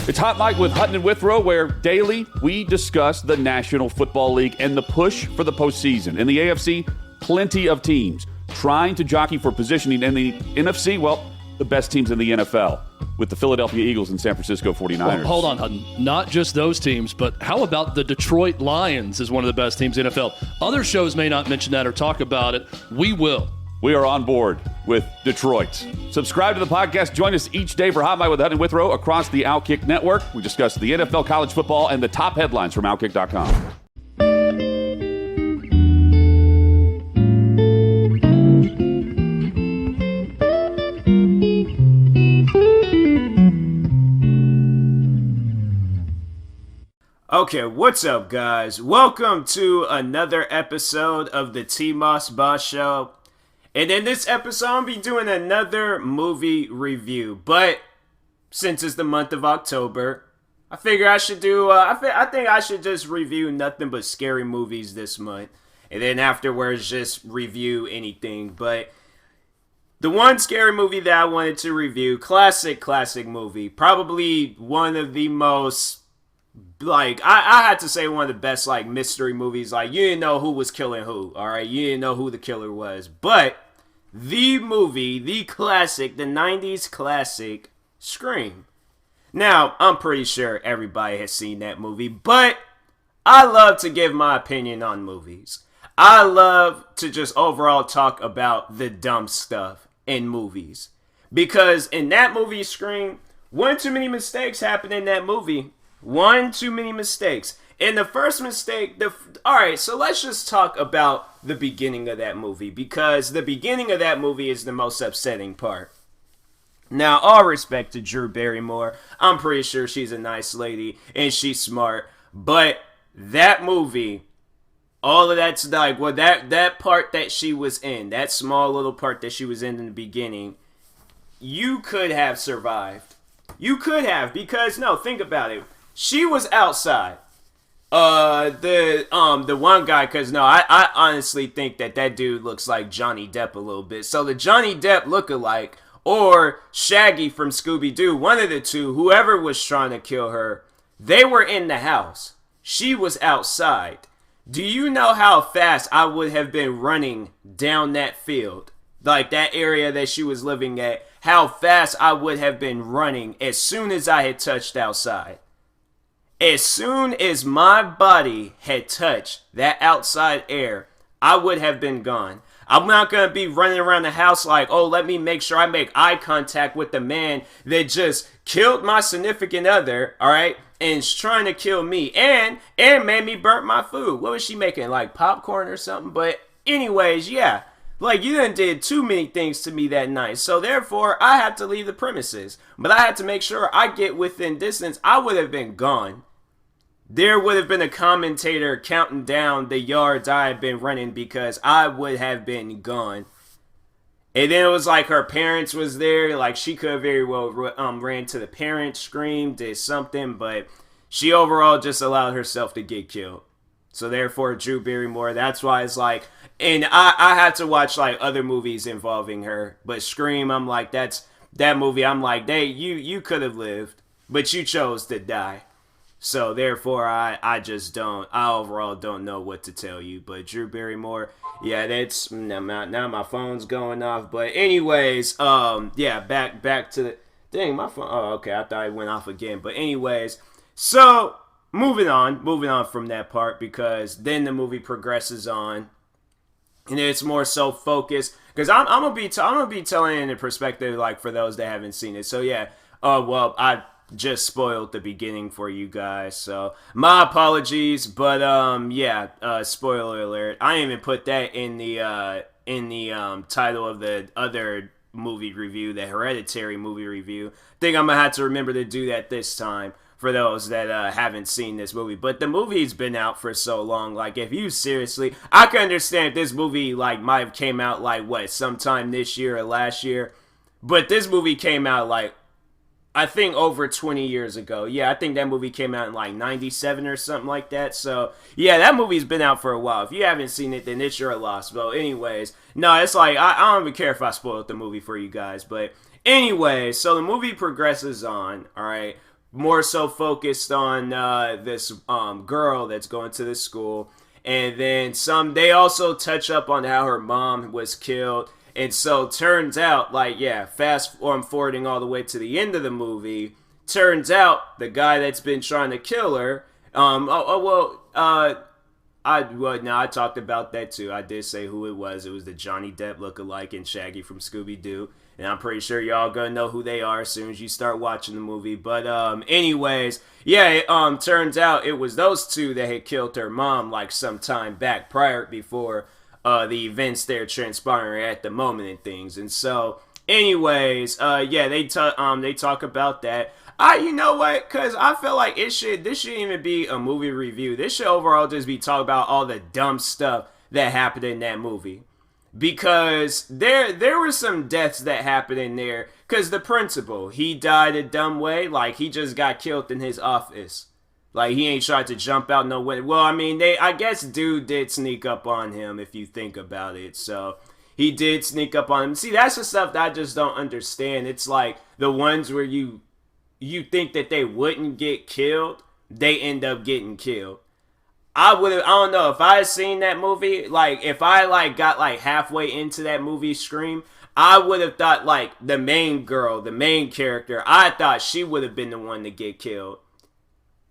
It's Hot Mike with Hutton and Withrow, where daily we discuss the National Football League and the push for the postseason. In the AFC, plenty of teams trying to jockey for positioning. In the NFC, well, the best teams in the NFL with the Philadelphia Eagles and San Francisco 49ers. Well, hold on, Hutton. Not just those teams, but how about the Detroit Lions is one of the best teams in the NFL? Other shows may not mention that or talk about it. We will. We are on board with Detroit. Subscribe to the podcast. Join us each day for Hot Mike with Hutton and Withrow across the Outkick Network. We discuss the NFL, college football, and the top headlines from Outkick.com. Okay, what's up, guys? Welcome to another episode of the TMossBoss Show. And in this episode, I'll be doing another movie review. But since it's the month of October, I figure I should do, I think I should just review nothing but scary movies this month. And then afterwards, just review anything. But the one scary movie that I wanted to review, classic movie. Probably one of the most, like, I had to say one of the best, like, mystery movies. Like, you didn't know who was killing who, alright? You didn't know who the killer was. But the movie, the classic, the 90s classic, Scream. Now, I'm pretty sure everybody has seen that movie, but I love to give my opinion on movies. I love to just overall talk about the dumb stuff in movies. Because in that movie, Scream, one too many mistakes happened in that movie. One too many mistakes. And the first mistake, alright, so let's just talk about the beginning of that movie, because the beginning of that movie is the most upsetting part. Now, all respect to Drew Barrymore, I'm pretty sure she's a nice lady, and she's smart, but that movie, all of that's like, well, that part that she was in, that small little part that she was in the beginning, you could have survived. You could have, because, no, think about it. She was outside. The one guy, cause no, I honestly think that dude looks like Johnny Depp a little bit. So the Johnny Depp lookalike, or Shaggy from Scooby-Doo, one of the two, whoever was trying to kill her, they were in the house. She was outside. Do you know how fast I would have been running down that field? Like that area that she was living at, how fast I would have been running as soon as I had touched outside. As soon as my body had touched that outside air, I would have been gone. I'm not going to be running around the house like, oh, let me make sure I make eye contact with the man that just killed my significant other, alright, and is trying to kill me, and made me burn my food. What was she making, like popcorn or something? But anyways, yeah, like, you done did too many things to me that night, so therefore, I had to leave the premises. But I had to make sure I get within distance. I would have been gone. There would have been a commentator counting down the yards I had been running, because I would have been gone. And then it was like her parents was there. Like, she could have very well ran to the parents, screamed, did something. But she overall just allowed herself to get killed. So therefore, Drew Barrymore, that's why it's like... And I had to watch like other movies involving her. But Scream, I'm like, that movie, I'm like, you could have lived. But you chose to die. So, therefore, I overall don't know what to tell you. But Drew Barrymore, yeah, that's, now my phone's going off. But anyways, yeah, back to the, dang, my phone, oh, okay, I thought it went off again. But anyways, so, moving on from that part, because then the movie progresses on. And it's more so focused, because I'm gonna be telling it in a perspective, like, for those that haven't seen it. So, yeah, well, I just spoiled the beginning for you guys, so my apologies, but yeah, spoiler alert. I didn't even put that in the title of the other movie review, the Hereditary movie review. I think I'm gonna have to remember to do that this time for those that haven't seen this movie. But the movie's been out for so long, like, if you seriously, I can understand if this movie like might have came out like what, sometime this year or last year, but this movie came out like, I think over 20 years ago. Yeah, I think that movie came out in like 97 or something like that. So, yeah, that movie's been out for a while. If you haven't seen it, then it's your loss. But anyways, no, it's like, I don't even care if I spoiled the movie for you guys. But anyways, so the movie progresses on, alright? more so focused on this girl that's going to this school. And then they also touch up on how her mom was killed. And so turns out, like, yeah, fast forwarding all the way to the end of the movie, turns out the guy that's been trying to kill her, I talked about that too. I did say who it was. It was the Johnny Depp lookalike and Shaggy from Scooby-Doo. And I'm pretty sure y'all gonna know who they are as soon as you start watching the movie. But anyways, yeah, it turns out it was those two that had killed her mom like some time back before the events they're transpiring at the moment and things. And so, anyways, yeah, they talk about that. You know what? Cause I feel like this shouldn't even be a movie review. This should overall just be talking about all the dumb stuff that happened in that movie. Because there were some deaths that happened in there. Cause the principal, he died a dumb way. Like, he just got killed in his office. Like, he ain't tried to jump out no way. Well, I mean, I guess dude did sneak up on him if you think about it. So, he did sneak up on him. See, that's the stuff that I just don't understand. It's like the ones where you think that they wouldn't get killed, they end up getting killed. I don't know, if I had seen that movie, like, if I, like, got, like, halfway into that movie, Scream, I would have thought, like, the main girl, the main character, I thought she would have been the one to get killed.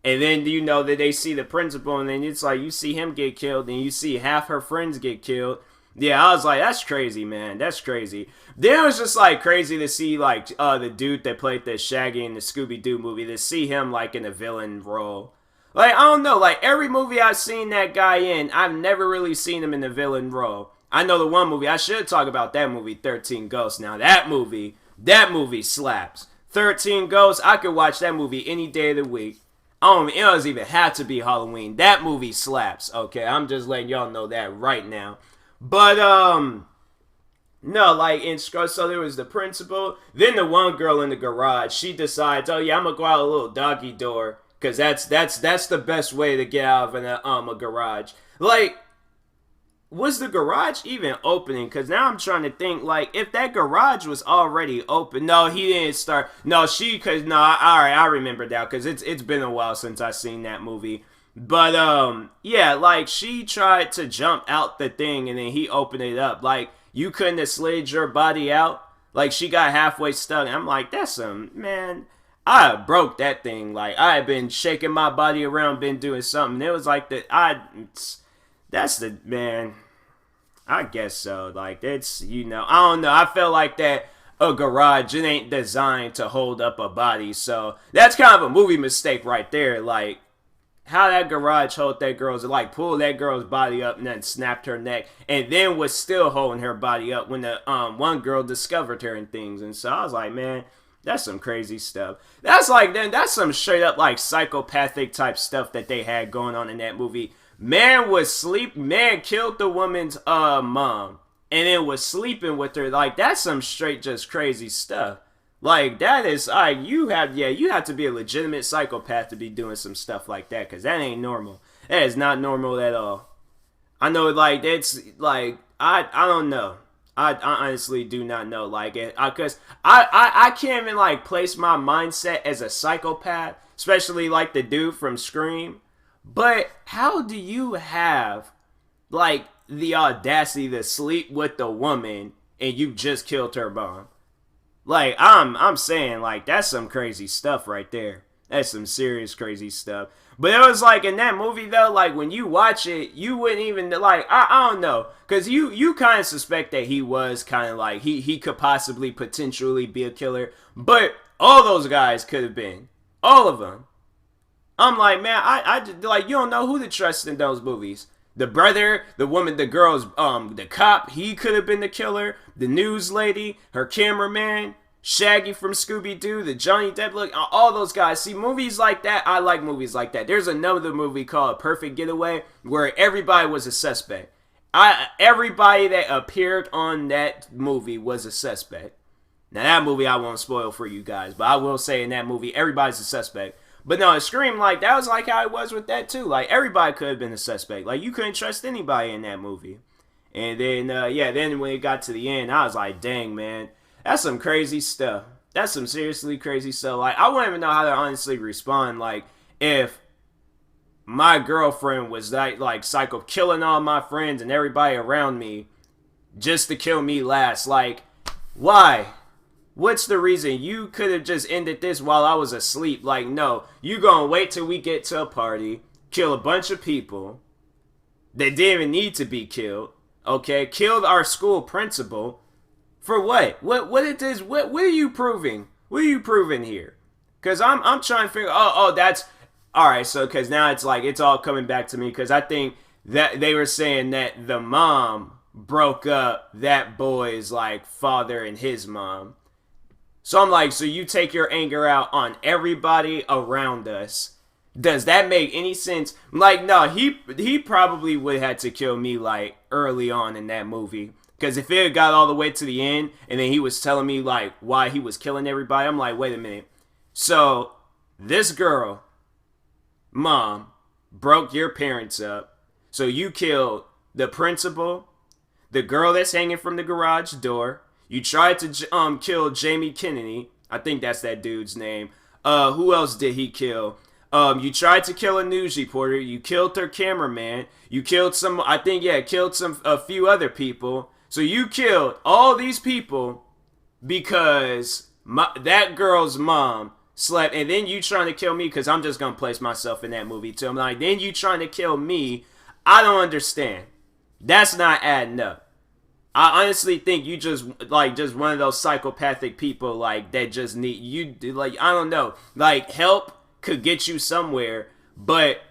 And then, you know, that they see the principal, and then it's like, you see him get killed, and you see half her friends get killed. Yeah, I was like, that's crazy, man. That's crazy. Then it was just, like, crazy to see, like, the dude that played the Shaggy in the Scooby-Doo movie, to see him, like, in a villain role. Like, I don't know, like, every movie I've seen that guy in, I've never really seen him in a villain role. I know the one movie, I should talk about that movie, 13 Ghosts. Now, that movie slaps. 13 Ghosts, I could watch that movie any day of the week. It doesn't even have to be Halloween. That movie slaps, okay? I'm just letting y'all know that right now. But, no, like, so there was the principal, then the one girl in the garage, she decides, oh yeah, I'm gonna go out a little doggy door. Because that's the best way to get out of a garage. Like, was the garage even opening? Because now I'm trying to think, like, if that garage was already open. No, he didn't start. No, alright, I remember now. Because it's been a while since I seen that movie. But, yeah, like, she tried to jump out the thing and then he opened it up. Like, you couldn't have slid your body out. Like, she got halfway stuck. And I'm like, man... I broke that thing. Like, I had been shaking my body around, been doing something. It was like man, I guess so. Like, it's, you know, I don't know. I felt like that a garage, it ain't designed to hold up a body. So, that's kind of a movie mistake right there. Like, how that garage held that girl's, like, pulled that girl's body up and then snapped her neck. And then was still holding her body up when the one girl discovered her and things. And so, I was like, man... That's some crazy stuff. That's some straight up like psychopathic type stuff that they had going on in that movie. Man killed the woman's mom and then was sleeping with her. Like, that's some straight just crazy stuff. Like, that is, you have to be a legitimate psychopath to be doing some stuff like that, because that ain't normal. That is not normal at all. I know, like, it's like, I don't know. I honestly do not know, like, because I can't even, like, place my mindset as a psychopath, especially, like, the dude from Scream. But how do you have, like, the audacity to sleep with the woman and you just killed her mom? Like, I'm saying, like, that's some crazy stuff right there. That's some serious crazy stuff. But it was like in that movie though, like when you watch it, you wouldn't even like, I don't know, because you kind of suspect that he was kind of like he could possibly potentially be a killer, but all those guys could have been, all of them. I'm like, man, I like, you don't know who to trust in those movies. The brother, the woman, the girl's the cop, he could have been the killer. The news lady, her cameraman, Shaggy from Scooby-Doo, the Johnny Depp look, all those guys. See, movies like that, I like movies like that. There's another movie called Perfect Getaway where everybody was a suspect. Everybody that appeared on that movie was a suspect. Now, that movie I won't spoil for you guys, but I will say in that movie, everybody's a suspect. But no, it Scream, like, that was like how it was with that too. Like, everybody could have been a suspect. Like, you couldn't trust anybody in that movie. And then, then when it got to the end, I was like, dang, man. That's some crazy stuff. That's some seriously crazy stuff. Like, I wouldn't even know how to honestly respond. Like, if my girlfriend was like psycho killing all my friends and everybody around me just to kill me last. Like, why? What's the reason? You could have just ended this while I was asleep. Like, no, you gonna wait till we get to a party, kill a bunch of people that didn't even need to be killed. Okay, killed our school principal. For what? What it is? What are you proving? What are you proving here? Cause I'm trying to figure. Oh, that's all right. So cause now it's like it's all coming back to me. Cause I think that they were saying that the mom broke up that boy's like father and his mom. So I'm like, so you take your anger out on everybody around us. Does that make any sense? Like, no, he probably would have had to kill me like early on in that movie. Because if it got all the way to the end and then he was telling me like why he was killing everybody, I'm like, wait a minute. So this girl, mom, broke your parents up. So you killed the principal, the girl that's hanging from the garage door. You tried to kill Jamie Kennedy. I think that's that dude's name. Who else did he kill? You tried to kill a news reporter. You killed their cameraman. You killed a few other people. So you killed all these people because that girl's mom slept. And then you trying to kill me because I'm just going to place myself in that movie too. I'm like, then you trying to kill me. I don't understand. That's not adding up. I honestly think you just one of those psychopathic people like that just need you like I don't know like help could get you somewhere, but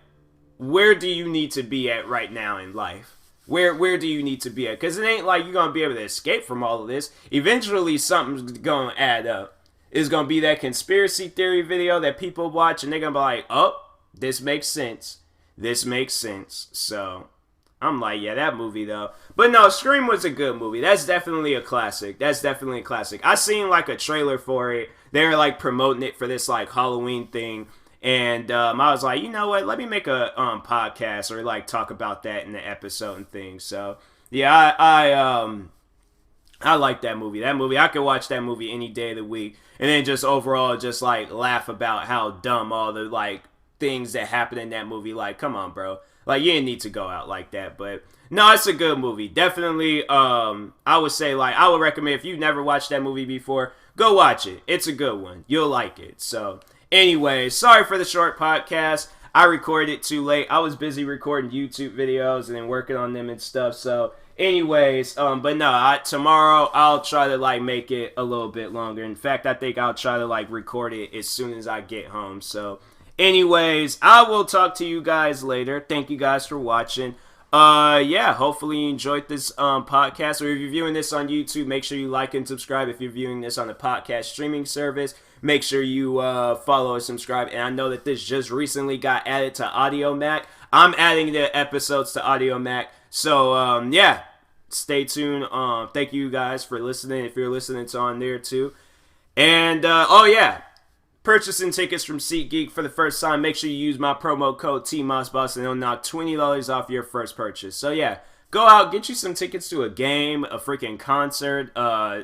where do you need to be at right now in life? Where do you need to be at? Because it ain't like you're gonna be able to escape from all of this. Eventually, something's gonna add up. It's gonna be that conspiracy theory video that people watch, and they're gonna be like, "Oh, this makes sense. This makes sense." So. I'm like, yeah, that movie though. But no, Scream was a good movie. That's definitely a classic. I seen like a trailer for it. They were like promoting it for this like Halloween thing. And I was like, you know what? Let me make a podcast or like talk about that in the episode and things. So yeah, I like that movie. I could watch that movie any day of the week. And then just overall just like laugh about how dumb all the like things that happen in that movie. Like, come on, bro. Like, you didn't need to go out like that. But, no, it's a good movie. Definitely, I would say, like, I would recommend if you've never watched that movie before, go watch it. It's a good one. You'll like it. So, anyway, sorry for the short podcast. I recorded it too late. I was busy recording YouTube videos and then working on them and stuff. So, anyways, but no, tomorrow I'll try to, like, make it a little bit longer. In fact, I think I'll try to, like, record it as soon as I get home. So, anyways, I will talk to you guys later. Thank you guys for watching. Yeah, hopefully you enjoyed this podcast. Or if you're viewing this on YouTube, make sure you like and subscribe. If you're viewing this on a podcast streaming service, make sure you follow and subscribe. And I know that this just recently got added to Audio Mac. I'm adding the episodes to Audio Mac. So, yeah, stay tuned. Thank you guys for listening. If you're listening, it's on there too. And, oh yeah. Purchasing tickets from SeatGeek for the first time, make sure you use my promo code TMossBoss and it'll knock $20 off your first purchase. So yeah, go out, get you some tickets to a game, a freaking concert, I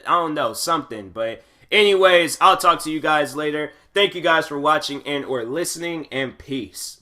don't know, something. But anyways, I'll talk to you guys later. Thank you guys for watching and or listening, and peace.